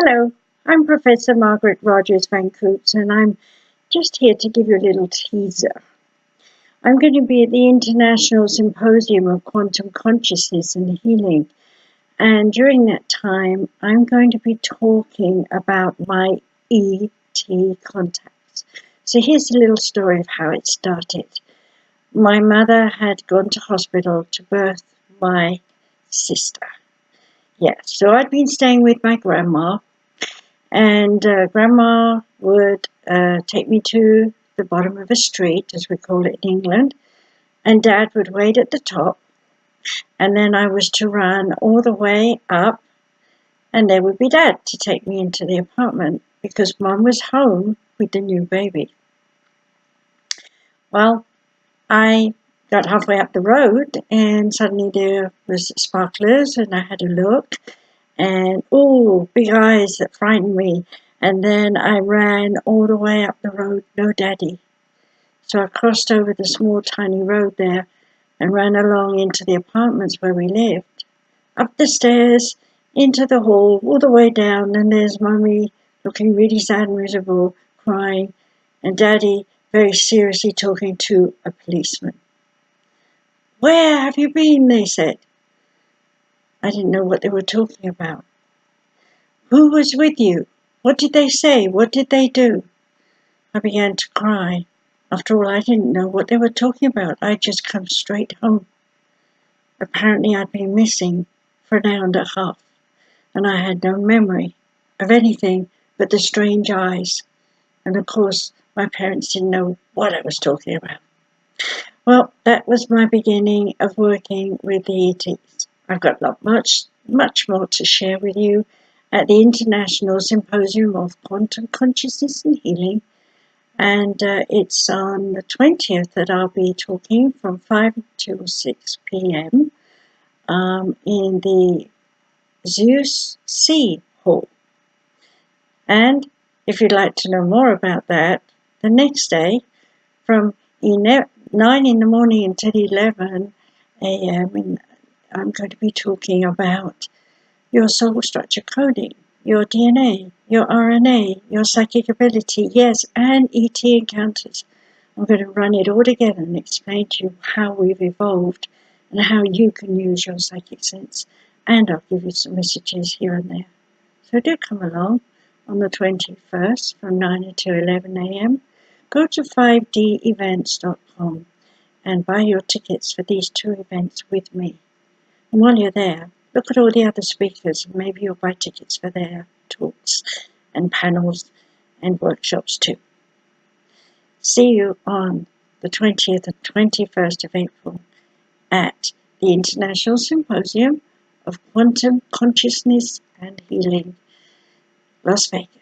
Hello, I'm Professor Margaret Rogers van Coops, and I'm just here to give you a little teaser. I'm going to be at the International Symposium of Quantum Consciousness and Healing, and during that time, I'm going to be talking about my ET contacts. So here's a little story of how it started. My mother had gone to hospital to birth my sister. So I'd been staying with my grandma. And Grandma would take me to the bottom of a street, as we call it in England, and Dad would wait at the top, and then I was to run all the way up, and there would be Dad to take me into the apartment, because Mum was home with the new baby. Well, I got halfway up the road, and suddenly there was sparklers, and I had a look, and big eyes that frightened me. And then I ran all the way up the road, no Daddy. So I crossed over the small tiny road there and ran along into the apartments where we lived. Up the stairs, into the hall, all the way down, and there's Mummy looking really sad and miserable, crying, and Daddy very seriously talking to a policeman. "Where have you been?" they said. I didn't know what they were talking about. "Who was with you? What did they say? What did they do?" I began to cry. After all, I didn't know what they were talking about. I'd just come straight home. Apparently, I'd been missing for an hour and a half, and I had no memory of anything but the strange eyes. And of course, my parents didn't know what I was talking about. Well, that was my beginning of working with the ETs. I've got much more to share with you at the International Symposium of Quantum Consciousness and Healing, and it's on the 20th that I'll be talking from 5 till 6 p.m. In the Zeus C Hall. And if you'd like to know more about that, the next day from 9 in the morning until 11 a.m. I'm going to be talking about your soul structure coding, your DNA, your RNA, your psychic ability, yes, and ET encounters. I'm going to run it all together and explain to you how we've evolved and how you can use your psychic sense. And I'll give you some messages here and there. So do come along on the 21st from 9 until 11 a.m. Go to 5devents.com and buy your tickets for these two events with me. And while you're there, look at all the other speakers, and maybe you'll buy tickets for their talks and panels and workshops too. See you on the 20th and 21st of April at the International Symposium of Quantum Consciousness and Healing, Las Vegas.